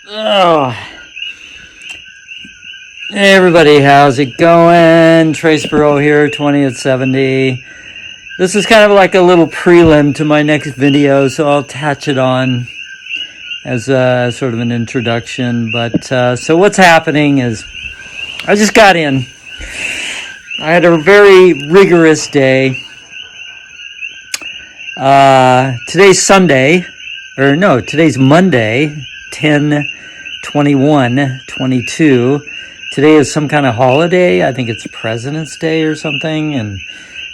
Oh, hey everybody, how's it going? Trace Burrow here, 20 at 70. This is kind of like a little prelim to my next video, so I'll attach it on as a sort of an introduction. But so what's happening is I just got in. I had a very rigorous day. Today's Sunday, or no, today's Monday, 10/21/22. Today is some kind of holiday. I think it's President's Day or something. And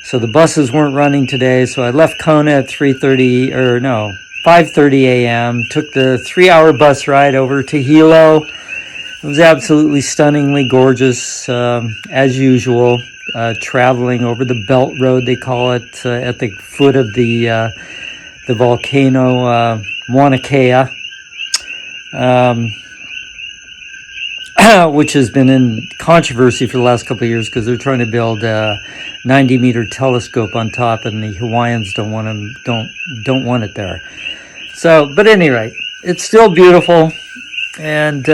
so the buses weren't running today. So I left Kona at 5:30 a.m. Took the 3-hour bus ride over to Hilo. It was absolutely stunningly gorgeous, as usual. Traveling over the Belt Road, they call it, at the foot of the volcano Mauna Kea. Which has been in controversy for the last couple of years because they're trying to build a 90-meter telescope on top, and the Hawaiians don't want it there. So, but at any rate, it's still beautiful, and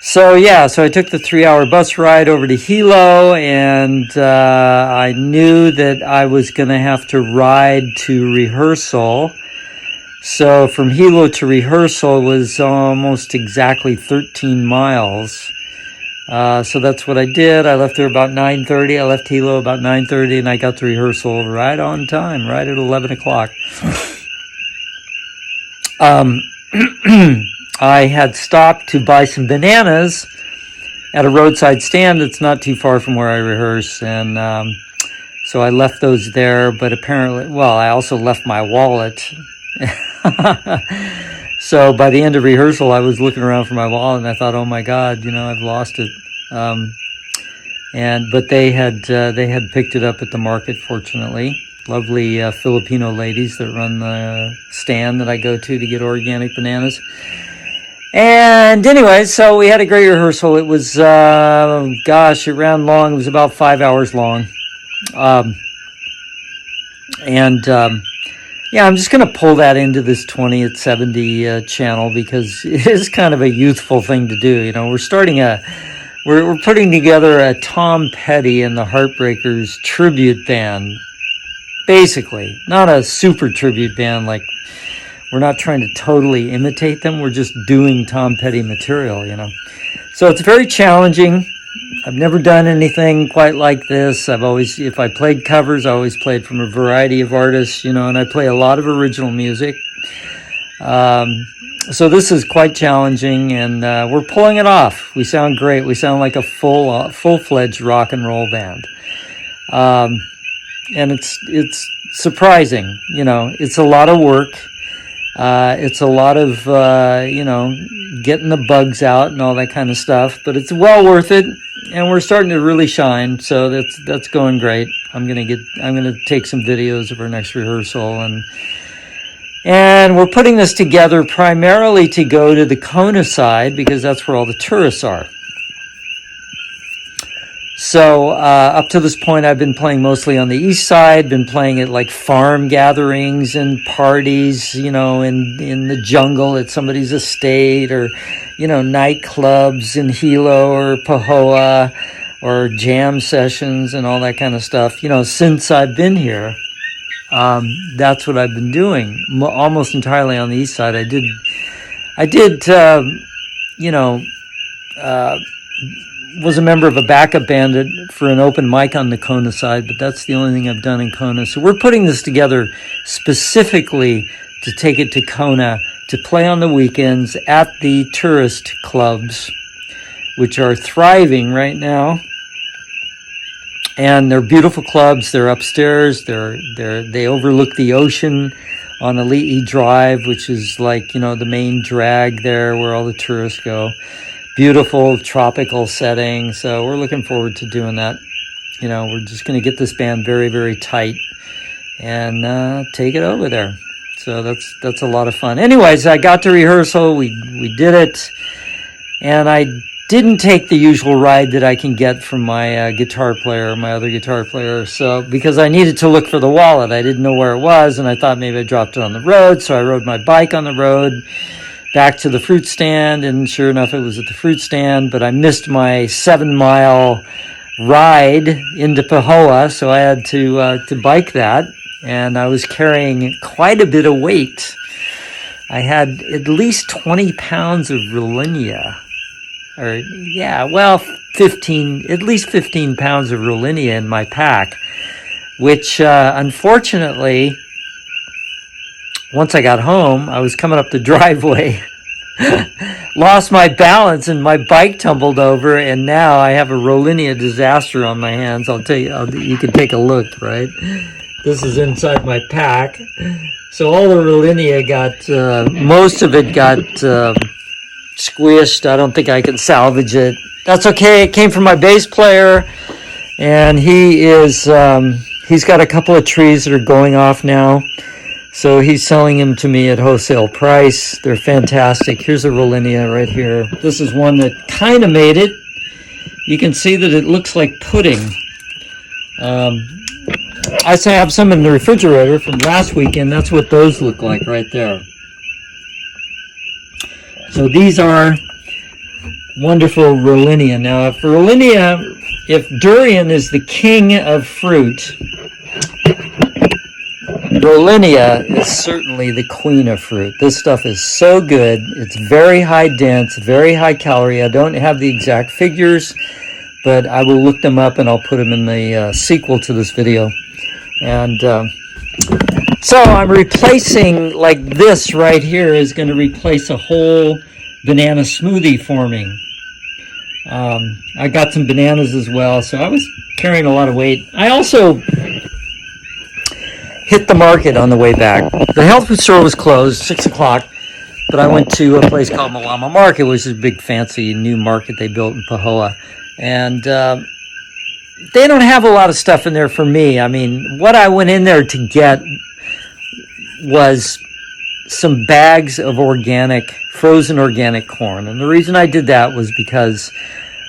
so I took the 3-hour bus ride over to Hilo, and I knew that I was going to have to ride to rehearsal. So from Hilo to rehearsal was almost exactly 13 miles. So that's what I did. I left there about 9:30. I left Hilo about 9:30, and I got to rehearsal right on time, right at 11 o'clock. I had stopped to buy some bananas at a roadside stand that's not too far from where I rehearse, and so I left those there. But apparently, I also left my wallet. So by the end of rehearsal, I was looking around for my wallet, and I thought, "Oh my God, I've lost it." But they had picked it up at the market. Fortunately, lovely Filipino ladies that run the stand that I go to get organic bananas. And anyway, so we had a great rehearsal. It was, it ran long. It was about 5 hours long. I'm just going to pull that into this 20 at 70 channel because it is kind of a youthful thing to do. We're putting together a Tom Petty and the Heartbreakers tribute band. Basically, not a super tribute band, like we're not trying to totally imitate them. We're just doing Tom Petty material, So it's very challenging. I've never done anything quite like this. If I played covers, I always played from a variety of artists, and I play a lot of original music. So this is quite challenging, and we're pulling it off. We sound great. We sound like a full-fledged rock and roll band. And it's surprising, it's a lot of work. It's a lot of, getting the bugs out and all that kind of stuff, but it's well worth it. And we're starting to really shine. So that's going great. I'm going to take some videos of our next rehearsal, and we're putting this together primarily to go to the Kona side because that's where all the tourists are. So up to this point, I've been playing mostly on the east side, been playing at like farm gatherings and parties, in the jungle at somebody's estate, or, nightclubs in Hilo or Pahoa, or jam sessions and all that kind of stuff. Since I've been here, that's what I've been doing, almost entirely on the east side. I did, was a member of a backup band for an open mic on the Kona side, but that's the only thing I've done in Kona. So we're putting this together specifically to take it to Kona to play on the weekends at the tourist clubs, which are thriving right now. And they're beautiful clubs. They're upstairs. They overlook the ocean on Ali'i Drive, which is like, the main drag there where all the tourists go. Beautiful tropical setting. So we're looking forward to doing that. We're just going to get this band very, very tight and take it over there. So that's a lot of fun. Anyways, I got to rehearsal. We did it. And I didn't take the usual ride that I can get from my other guitar player. So because I needed to look for the wallet. I didn't know where it was, and I thought maybe I dropped it on the road. So I rode my bike on the road back to the fruit stand, and sure enough, it was at the fruit stand, but I missed my 7-mile ride into Pahoa, so I had to bike that, and I was carrying quite a bit of weight. I had at least 20 pounds of rollinia, or yeah, well, 15, at least 15 pounds of rollinia in my pack, which unfortunately, once I got home, I was coming up the driveway, lost my balance, and my bike tumbled over, and now I have a rollinia disaster on my hands. I'll tell you, you can take a look, right? This is inside my pack. So all the rollinia got, most of it got squished. I don't think I can salvage it. That's okay. It came from my bass player, and he's got a couple of trees that are going off now. So he's selling them to me at wholesale price. They're fantastic. Here's a rollinia right here. This is one that kind of made it. You can see that it looks like pudding. I have some in the refrigerator from last weekend. That's what those look like right there. So these are wonderful rollinia. Now, if durian is the king of fruit, rollinia is certainly the queen of fruit. This stuff is so good. It's very high dense, very high calorie. I don't have the exact figures, but I will look them up and I'll put them in the sequel to this video. And so I'm replacing, like this right here is going to replace a whole banana smoothie for me. I got some bananas as well, so I was carrying a lot of weight. I also hit the market on the way back. The health food store was closed, 6 o'clock, but I went to a place called Malama Market, which is a big fancy new market they built in Pahoa. And they don't have a lot of stuff in there for me. I mean, what I went in there to get was some bags of frozen organic corn. And the reason I did that was because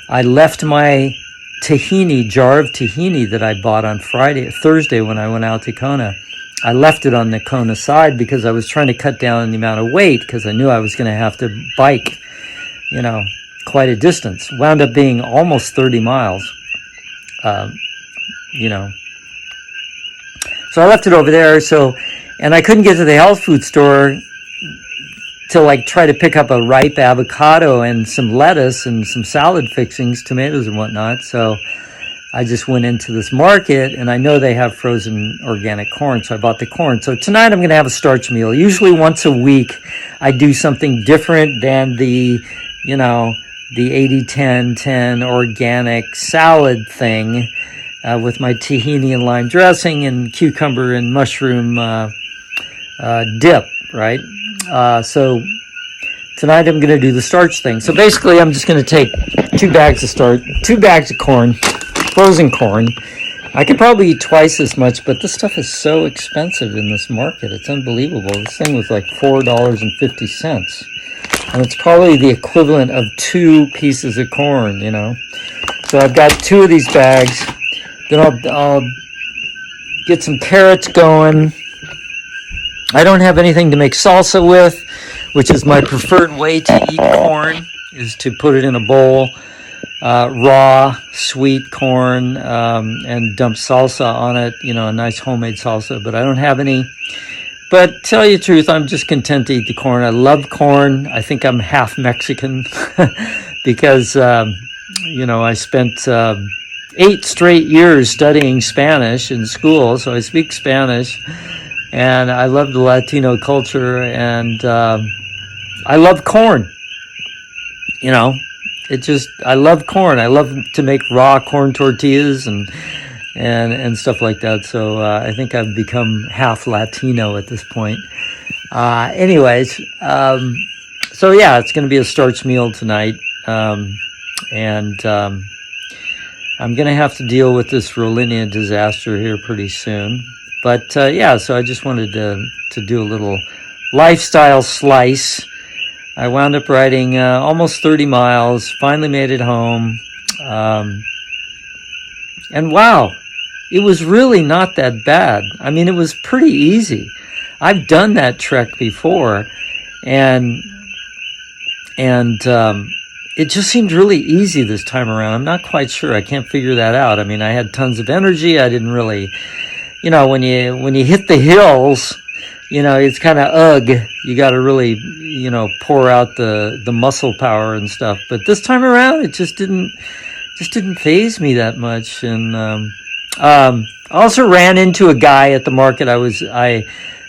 I left my jar of tahini that I bought on Thursday when I went out to Kona. I left it on the Kona side because I was trying to cut down the amount of weight because I knew I was going to have to bike, quite a distance. Wound up being almost 30 miles, So I left it over there. And I couldn't get to the health food store to try to pick up a ripe avocado and some lettuce and some salad fixings, tomatoes and whatnot. So I just went into this market, and I know they have frozen organic corn, so I bought the corn. So tonight I'm going to have a starch meal. Usually once a week I do something different than the 80-10-10 organic salad thing with my tahini and lime dressing and cucumber and mushroom dip, right? So tonight I'm going to do the starch thing. So basically I'm just going to take 2 bags of corn, frozen corn. I could probably eat twice as much, but this stuff is so expensive in this market. It's unbelievable. This thing was like $4.50. And it's probably the equivalent of 2 pieces of corn, So I've got 2 of these bags. Then I'll get some carrots going. I don't have anything to make salsa with, which is my preferred way to eat corn, is to put it in a bowl, raw, sweet corn, and dump salsa on it, a nice homemade salsa, but I don't have any. But tell you the truth, I'm just content to eat the corn. I love corn. I think I'm half Mexican because, I spent 8 straight years studying Spanish in school, so I speak Spanish. And I love the Latino culture, and I love corn. I love corn. I love to make raw corn tortillas and stuff like that. So I think I've become half Latino at this point. Anyways, so yeah, it's going to be a starch meal tonight, and I'm going to have to deal with this rollinia disaster here pretty soon. But so I just wanted to do a little lifestyle slice. I wound up riding almost 30 miles, finally made it home. And wow, it was really not that bad. I mean, it was pretty easy. I've done that trek before, and And it just seemed really easy this time around. I'm not quite sure. I can't figure that out. I mean, I had tons of energy. I didn't really, you know, when you hit the hills, you know, it's kind of you got to really, you know, pour out the muscle power and stuff. But this time around, it just didn't faze me that much. And I also ran into a guy at the market. I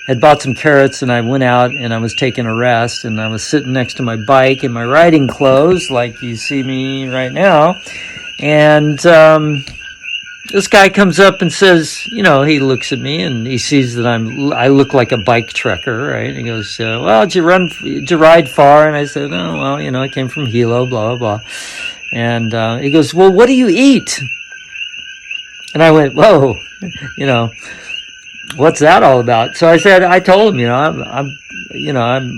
had bought some carrots, and I went out and I was taking a rest, and I was sitting next to my bike in my riding clothes, like you see me right now. And this guy comes up and says, you know, he looks at me and he sees that I look like a bike trekker, right? And he goes, well, did you ride far? And I said, oh, well, you know, I came from Hilo, blah, blah, blah. And he goes, well, what do you eat? And I went, whoa, you know, what's that all about? So I told him, you know,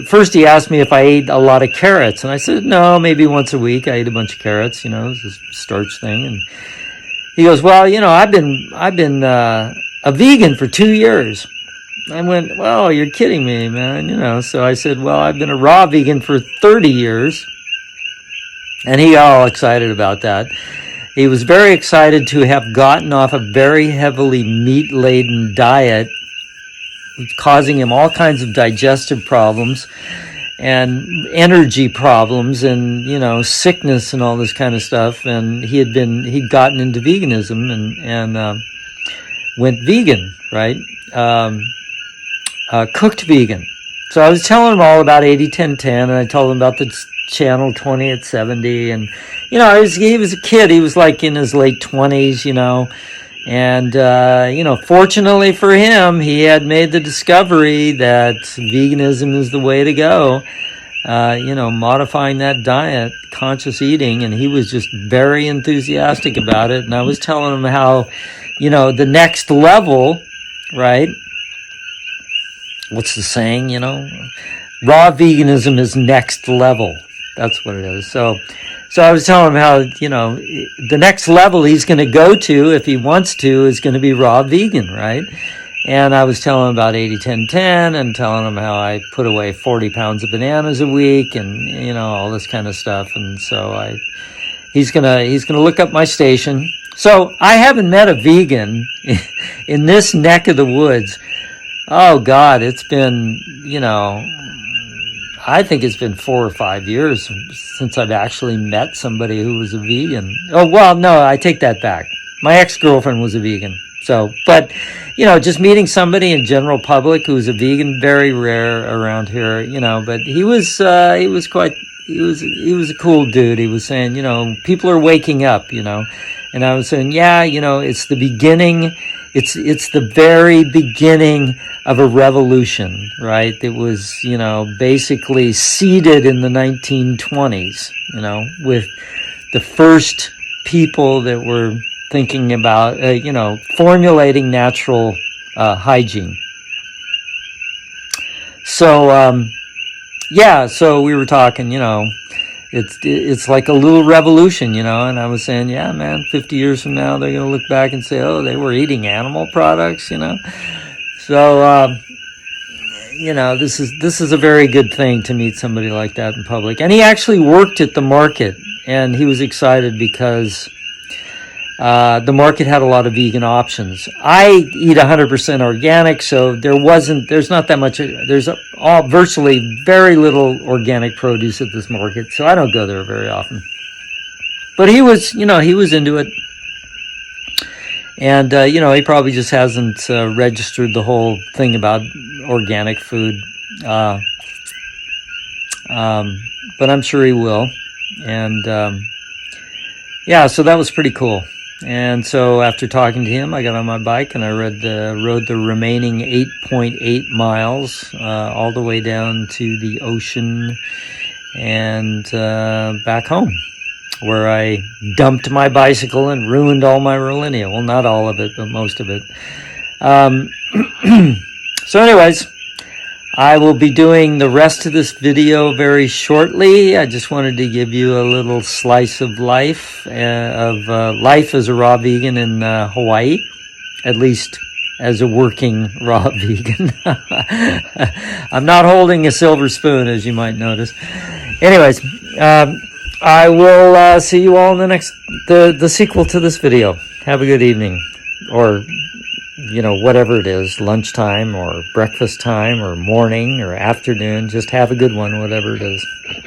first he asked me if I ate a lot of carrots. And I said, no, maybe once a week I eat a bunch of carrots, you know, it's a starch thing. And he goes, well, you know, I've been a vegan for 2 years. I went, well, you're kidding me, man, you know. So I said, well, I've been a raw vegan for 30 years. And he got all excited about that. He was very excited to have gotten off a very heavily meat-laden diet, causing him all kinds of digestive problems and energy problems and, you know, sickness and all this kind of stuff. And he'd gotten into veganism and went vegan, right? Cooked vegan. So I was telling him all about 80-10-10, and I told him about the channel 20 at 70. And, you know, he was a kid. He was like in his late 20s, you know. And, you know, fortunately for him, he had made the discovery that veganism is the way to go. You know, modifying that diet, conscious eating, and he was just very enthusiastic about it. And I was telling him how, you know, the next level, right? What's the saying, you know? Raw veganism is next level. That's what it is. So I was telling him how, you know, the next level he's going to go to, if he wants to, is going to be raw vegan, right? And I was telling him about 80-10-10 and telling him how I put away 40 pounds of bananas a week and, you know, all this kind of stuff. And so he's going to look up my station. So I haven't met a vegan in this neck of the woods. Oh God, it's been, you know, I think it's been 4 or 5 years since I've actually met somebody who was a vegan. Oh, well, no, I take that back. My ex-girlfriend was a vegan. So, but, you know, just meeting somebody in general public who's a vegan, very rare around here, you know, but he was a cool dude. He was saying, you know, people are waking up, you know, and I was saying, yeah, you know, it's the beginning. It's the very beginning of a revolution, right? It was, you know, basically seeded in the 1920s, you know, with the first people that were thinking about, you know, formulating natural hygiene. So, yeah, so we were talking, you know, it's like a little revolution, you know, and I was saying, yeah, man, 50 years from now, they're going to look back and say, oh, they were eating animal products, you know. So, you know, this is a very good thing to meet somebody like that in public. And he actually worked at the market, and he was excited because the market had a lot of vegan options. I eat 100% organic, so there's not that much, there's virtually very little organic produce at this market, so I don't go there very often. But he was, you know, he was into it. And, you know, he probably just hasn't registered the whole thing about organic food. But I'm sure he will. And, yeah, so that was pretty cool. And so after talking to him, I got on my bike and I rode the remaining 8.8 miles all the way down to the ocean and back home, where I dumped my bicycle and ruined all my rollinia. Well, not all of it, but most of it. So anyways, I will be doing the rest of this video very shortly. I just wanted to give you a little slice of life, life as a raw vegan in Hawaii, at least as a working raw vegan. I'm not holding a silver spoon, as you might notice. Anyways, I will see you all in the sequel to this video. Have a good evening, or whatever it is, lunchtime or breakfast time or morning or afternoon. Just have a good one, whatever it is.